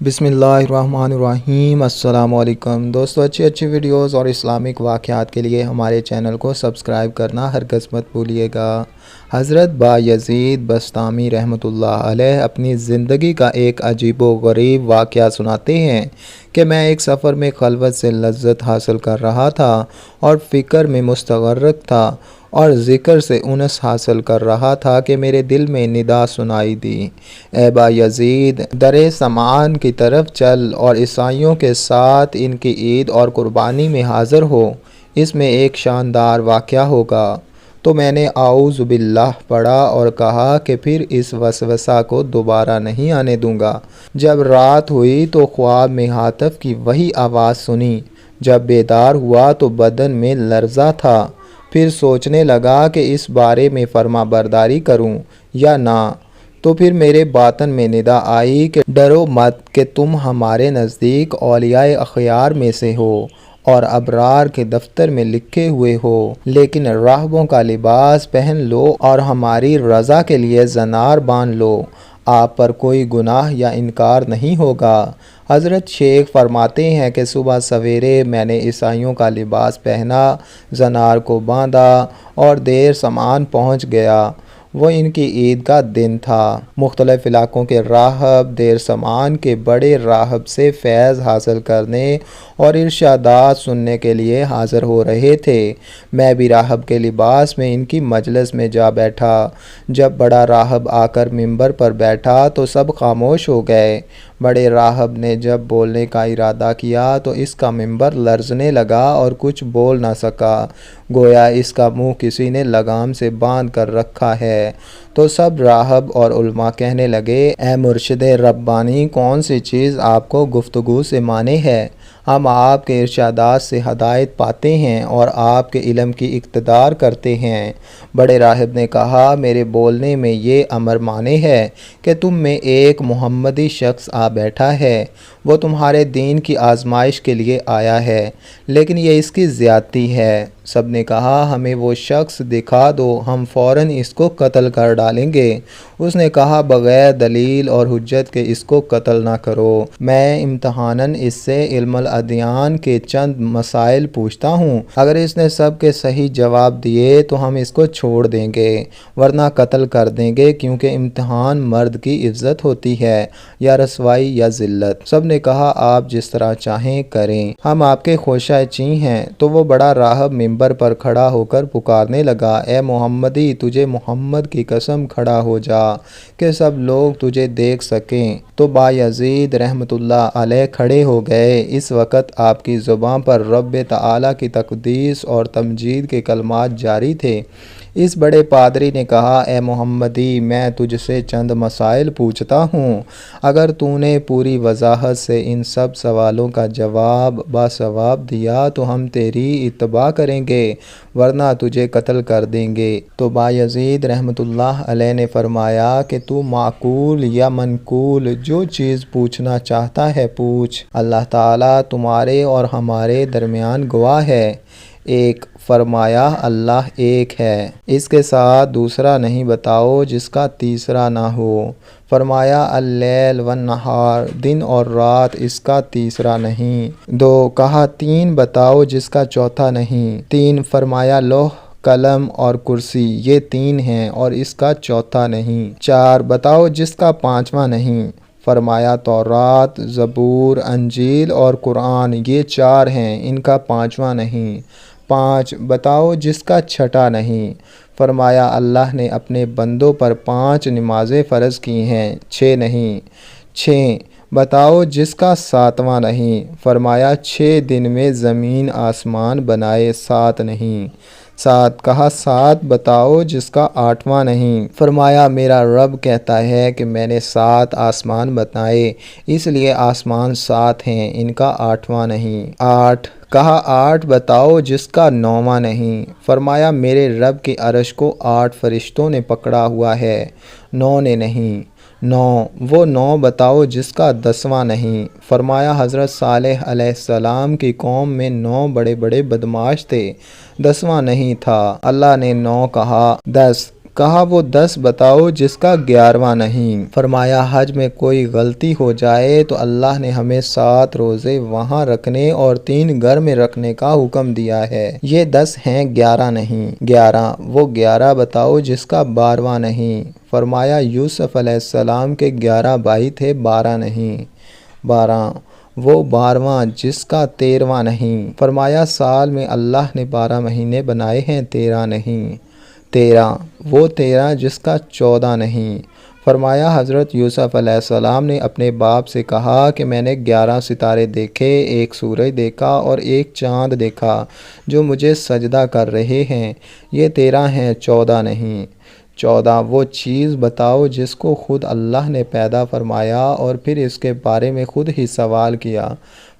بسم اللہ الرحمن الرحیم۔ السلام علیکم دوستو، اچھی ویڈیوز اور اسلامک واقعات کے لیے ہمارے چینل کو سبسکرائب کرنا ہرگز مت بھولیے گا۔ حضرت بایزید بسطامی رحمۃ اللہ علیہ اپنی زندگی کا ایک عجیب و غریب واقعہ سناتے ہیں کہ میں ایک سفر میں خلوت سے لذت حاصل کر رہا تھا اور فکر میں مستغرق تھا اور ذکر سے انس حاصل کر رہا تھا کہ میرے دل میں ندا سنائی دی، اے بایزید، در سمعان کی طرف چل اور عیسائیوں کے ساتھ ان کی عید اور قربانی میں حاضر ہو، اس میں ایک شاندار واقعہ ہوگا۔ تو میں نے اعوذ باللہ پڑھا اور کہا کہ پھر اس وسوسہ کو دوبارہ نہیں آنے دوں گا۔ جب رات ہوئی تو خواب میں ہاتف کی وہی آواز سنی۔ جب بیدار ہوا تو بدن میں لرزہ تھا۔ پھر سوچنے لگا کہ اس بارے میں فرما برداری کروں یا نہ، تو پھر میرے باطن میں ندا آئی کہ ڈرو مت کہ تم ہمارے نزدیک اولیاء اخیار میں سے ہو اور ابرار کے دفتر میں لکھے ہوئے ہو، لیکن راہبوں کا لباس پہن لو اور ہماری رضا کے لیے زنار باندھ لو، آپ پر کوئی گناہ یا انکار نہیں ہوگا۔ حضرت شیخ فرماتے ہیں کہ صبح سویرے میں نے عیسائیوں کا لباس پہنا، زنار کو باندھا اور دیر سمعان پہنچ گیا۔ وہ ان کی عید کا دن تھا۔ مختلف علاقوں کے راہب دیر سمعان کے بڑے راہب سے فیض حاصل کرنے اور ارشادات سننے کے لیے حاضر ہو رہے تھے۔ میں بھی راہب کے لباس میں ان کی مجلس میں جا بیٹھا۔ جب بڑا راہب آ کر ممبر پر بیٹھا تو سب خاموش ہو گئے۔ بڑے راہب نے جب بولنے کا ارادہ کیا تو اس کا ممبر لرزنے لگا اور کچھ بول نہ سکا، گویا اس کا منہ کسی نے لگام سے باندھ کر رکھا ہے۔ تو سب راہب اور علماء کہنے لگے، اے مرشد ربانی، کون سی چیز آپ کو گفتگو سے مانے ہے؟ ہم آپ کے ارشادات سے ہدایت پاتے ہیں اور آپ کے علم کی اقتدار کرتے ہیں۔ بڑے راہب نے کہا، میرے بولنے میں یہ امر مانے ہے کہ تم میں ایک محمدی شخص آ بیٹھا ہے، وہ تمہارے دین کی آزمائش کے لیے آیا ہے، لیکن یہ اس کی زیادتی ہے۔ سب نے کہا، ہمیں وہ شخص دکھا دو، ہم فوراً اس کو قتل کر ڈالیں گے۔ اس نے کہا، بغیر دلیل اور حجت کے اس کو قتل نہ کرو، میں امتحاناً اس سے علم الادیان کے چند مسائل پوچھتا ہوں، اگر اس نے سب کے صحیح جواب دیے تو ہم اس کو چھوڑ دیں گے، ورنہ قتل کر دیں گے، کیونکہ امتحان مرد کی عزت ہوتی ہے یا رسوائی یا ذلت۔ سب نے کہا، آپ جس طرح چاہیں کریں، ہم آپ کے خوشہ چیں ہیں۔ تو وہ بڑا راہب ممبر پر کھڑا ہو کر پکارنے لگا، اے محمدی، تجھے محمد کی قسم کھڑا ہو جا کہ سب لوگ تجھے دیکھ سکیں۔ تو بایزید رحمۃ اللہ علیہ کھڑے ہو گئے۔ اس وقت آپ کی زبان پر رب تعالیٰ کی تقدیس اور تمجید کے کلمات جاری تھے۔ اس بڑے پادری نے کہا، اے محمدی، میں تجھ سے چند مسائل پوچھتا ہوں، اگر تو نے پوری وضاحت سے ان سب سوالوں کا جواب باثواب دیا تو ہم تیری اتباع کریں گے، ورنہ تجھے قتل کر دیں گے۔ تو بایزید رحمۃ اللہ علیہ نے فرمایا کہ تو معقول یا منقول جو چیز پوچھنا چاہتا ہے پوچھ، اللہ تعالیٰ تمہارے اور ہمارے درمیان گواہ ہے۔ ایک، فرمایا اللہ ایک ہے، اس کے ساتھ دوسرا نہیں بتاؤ جس کا تیسرا نہ ہو۔ فرمایا اللیل والنہار، دن اور رات، اس کا تیسرا نہیں۔ دو، کہا تین بتاؤ جس کا چوتھا نہیں۔ تین، فرمایا لوح، قلم اور کرسی، یہ تین ہیں اور اس کا چوتھا نہیں۔ چار، بتاؤ جس کا پانچواں نہیں۔ فرمایا تورات، زبور، انجیل اور قرآن، یہ چار ہیں، ان کا پانچواں نہیں۔ پانچ، بتاؤ جس کا چھٹا نہیں۔ فرمایا اللہ نے اپنے بندوں پر 5 نمازیں فرض کی ہیں، 6 نہیں۔ 6، بتاؤ جس کا 7واں نہیں۔ فرمایا 6 دن میں زمین آسمان بنائے، 7 نہیں۔ 7، کہا 7 بتاؤ جس کا 8واں نہیں۔ فرمایا میرا رب کہتا ہے کہ میں نے 7 آسمان بنائے، اس لیے آسمان 7 ہیں، ان کا 8واں نہیں۔ 8، کہا 8 بتاؤ جس کا 9واں نہیں۔ فرمایا میرے رب کی عرش کو 8 فرشتوں نے پکڑا ہوا ہے، 9 نے نہیں۔ 9، وہ 9 بتاؤ جس کا 10واں نہیں۔ فرمایا حضرت صالح علیہ السلام کی قوم میں 9 بڑے بڑے بدمعاش تھے، 10واں نہیں تھا۔ اللہ نے 9 کہا۔ 10، کہا وہ 10 بتاؤ جس کا 11واں نہیں۔ فرمایا حج میں کوئی غلطی ہو جائے تو اللہ نے ہمیں 7 روزے وہاں رکھنے اور 3 گھر میں رکھنے کا حکم دیا ہے۔ یہ 10 ہیں، 11 نہیں۔ 11 وہ 11 بتاؤ جس کا 12واں نہیں۔ فرمایا یوسف علیہ السلام کے 11 بھائی تھے، 12 نہیں۔ 12 وہ 12واں جس کا 13واں نہیں۔ فرمایا سال میں اللہ نے 12 مہینے بنائے ہیں، 13 نہیں۔ 13 وہ 13 جس کا 14 نہیں۔ فرمایا حضرت یوسف علیہ السلام نے اپنے باپ سے کہا کہ میں نے 11 ستارے دیکھے، ایک سورج دیکھا اور ایک چاند دیکھا جو مجھے سجدہ کر رہے ہیں، یہ 13 ہیں، 14 نہیں۔ 14 وہ چیز بتاؤ جس کو خود اللہ نے پیدا فرمایا اور پھر اس کے بارے میں خود ہی سوال کیا۔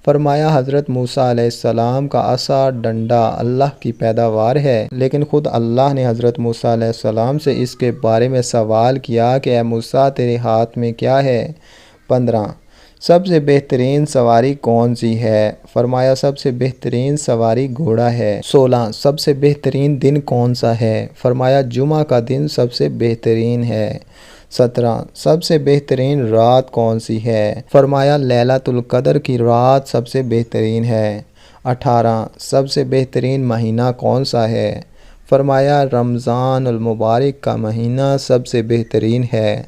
فرمایا حضرت موسیٰ علیہ السلام کا عصا ڈنڈا اللہ کی پیداوار ہے، لیکن خود اللہ نے حضرت موسیٰ علیہ السلام سے اس کے بارے میں سوال کیا کہ اے موسیٰ تیرے ہاتھ میں کیا ہے؟ 15 سب سے بہترین سواری کون سی ہے؟ فرمایا سب سے بہترین سواری گھوڑا ہے۔ 16 سب سے بہترین دن کون سا ہے؟ فرمایا جمعہ کا دن سب سے بہترین ہے۔ 17 سب سے بہترین رات کون سی ہے؟ فرمایا لیلۃ القدر کی رات سب سے بہترین ہے۔ 18 سب سے بہترین مہینہ کون سا ہے؟ فرمایا رمضان المبارک کا مہینہ سب سے بہترین ہے۔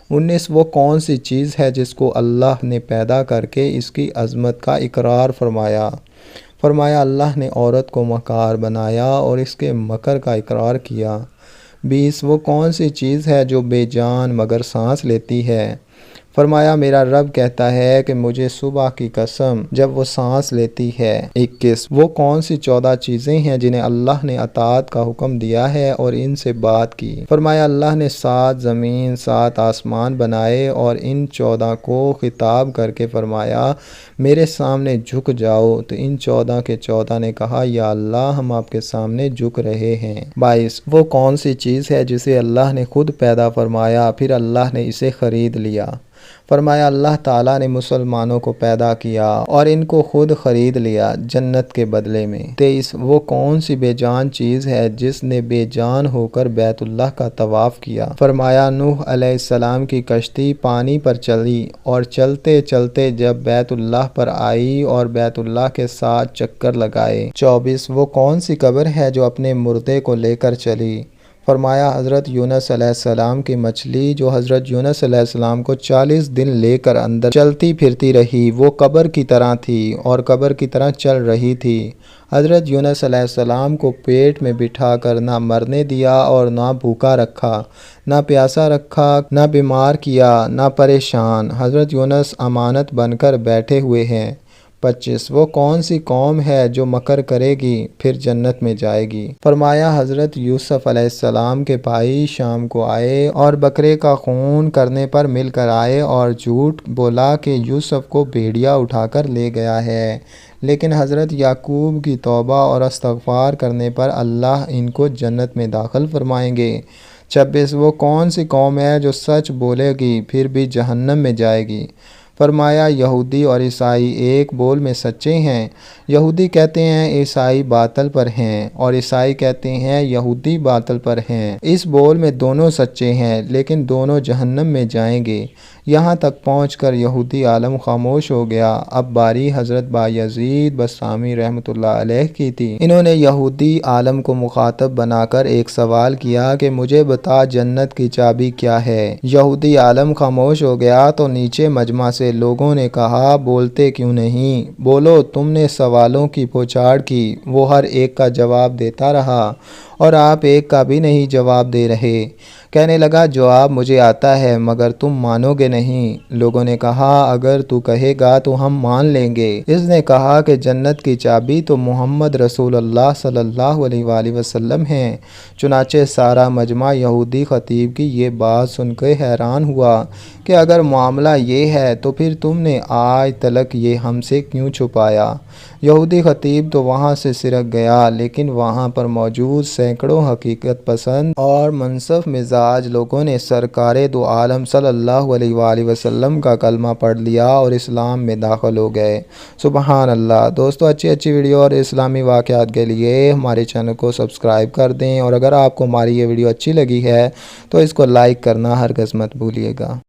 19 وہ کون سی چیز ہے جس کو اللہ نے پیدا کر کے اس کی عظمت کا اقرار فرمایا؟ فرمایا اللہ نے عورت کو مکار بنایا اور اس کے مکر کا اقرار کیا۔ 20 وہ کون سی چیز ہے جو بے جان مگر سانس لیتی ہے؟ فرمایا میرا رب کہتا ہے کہ مجھے صبح کی قسم جب وہ سانس لیتی ہے۔ 21 وہ کون سی 14 چیزیں ہیں جنہیں اللہ نے اطاعت کا حکم دیا ہے اور ان سے بات کی؟ فرمایا اللہ نے 7 زمین 7 آسمان بنائے اور ان 14 کو خطاب کر کے فرمایا میرے سامنے جھک جاؤ، تو ان 14 کے 14 نے کہا یا اللہ ہم آپ کے سامنے جھک رہے ہیں۔ 22 وہ کون سی چیز ہے جسے اللہ نے خود پیدا فرمایا پھر اللہ نے اسے خرید لیا؟ فرمایا اللہ تعالیٰ نے مسلمانوں کو پیدا کیا اور ان کو خود خرید لیا جنت کے بدلے میں۔ 23 وہ کون سی بے جان چیز ہے جس نے بے جان ہو کر بیت اللہ کا طواف کیا؟ فرمایا نوح علیہ السلام کی کشتی پانی پر چلی اور چلتے چلتے جب بیت اللہ پر آئی اور بیت اللہ کے ساتھ چکر لگائے۔ 24 وہ کون سی قبر ہے جو اپنے مردے کو لے کر چلی؟ فرمایا حضرت یونس علیہ السلام کی مچھلی جو حضرت یونس علیہ السلام کو 40 دن لے کر اندر چلتی پھرتی رہی، وہ قبر کی طرح تھی اور قبر کی طرح چل رہی تھی۔ حضرت یونس علیہ السلام کو پیٹ میں بٹھا کر نہ مرنے دیا اور نہ بھوکا رکھا، نہ پیاسا رکھا، نہ بیمار کیا، نہ پریشان۔ حضرت یونس امانت بن کر بیٹھے ہوئے ہیں۔ 25 وہ کون سی قوم ہے جو مکر کرے گی پھر جنت میں جائے گی؟ فرمایا حضرت یوسف علیہ السلام کے بھائی شام کو آئے اور بکرے کا خون کرنے پر مل کر آئے اور جھوٹ بولا کہ یوسف کو بھیڑیا اٹھا کر لے گیا ہے، لیکن حضرت یعقوب کی توبہ اور استغفار کرنے پر اللہ ان کو جنت میں داخل فرمائیں گے۔ 26 وہ کون سی قوم ہے جو سچ بولے گی پھر بھی جہنم میں جائے گی؟ فرمایا یہودی اور عیسائی ایک بول میں سچے ہیں۔ یہودی کہتے ہیں عیسائی باطل پر ہیں اور عیسائی کہتے ہیں یہودی باطل پر ہیں۔ اس بول میں دونوں سچے ہیں لیکن دونوں جہنم میں جائیں گے۔ یہاں تک پہنچ کر یہودی عالم خاموش ہو گیا۔ اب باری حضرت بایزید بسطامی رحمۃ اللہ علیہ کی تھی۔ انہوں نے یہودی عالم کو مخاطب بنا کر ایک سوال کیا کہ مجھے بتا جنت کی چابی کیا ہے؟ یہودی عالم خاموش ہو گیا تو نیچے مجمع سے لوگوں نے کہا بولتے کیوں نہیں؟ بولو، تم نے سوالوں کی پوچھاڑ کی۔ وہ ہر ایک کا جواب دیتا رہا اور آپ ایک کا بھی نہیں جواب دے رہے۔ کہنے لگا جواب مجھے آتا ہے مگر تم مانو گے نہیں۔ لوگوں نے کہا اگر تو کہے گا تو ہم مان لیں گے۔ اس نے کہا کہ جنت کی چابی تو محمد رسول اللہ صلی اللہ علیہ وآلہ وسلم ہیں۔ چنانچہ سارا مجمع یہودی خطیب کی یہ بات سن کے حیران ہوا کہ اگر معاملہ یہ ہے تو پھر تم نے آج تلک یہ ہم سے کیوں چھپایا؟ یہودی خطیب تو وہاں سے سرک گیا لیکن وہاں پر موجود سینکڑوں حقیقت پسند اور منصف مزاج لوگوں نے سرکار دو عالم صلی اللہ علیہ وآلہ وسلم کا کلمہ پڑھ لیا اور اسلام میں داخل ہو گئے۔ سبحان اللہ۔ دوستو اچھی ویڈیو اور اسلامی واقعات کے لیے ہمارے چینل کو سبسکرائب کر دیں، اور اگر آپ کو ہماری یہ ویڈیو اچھی لگی ہے تو اس کو لائک کرنا ہرگز مت بھولیے گا۔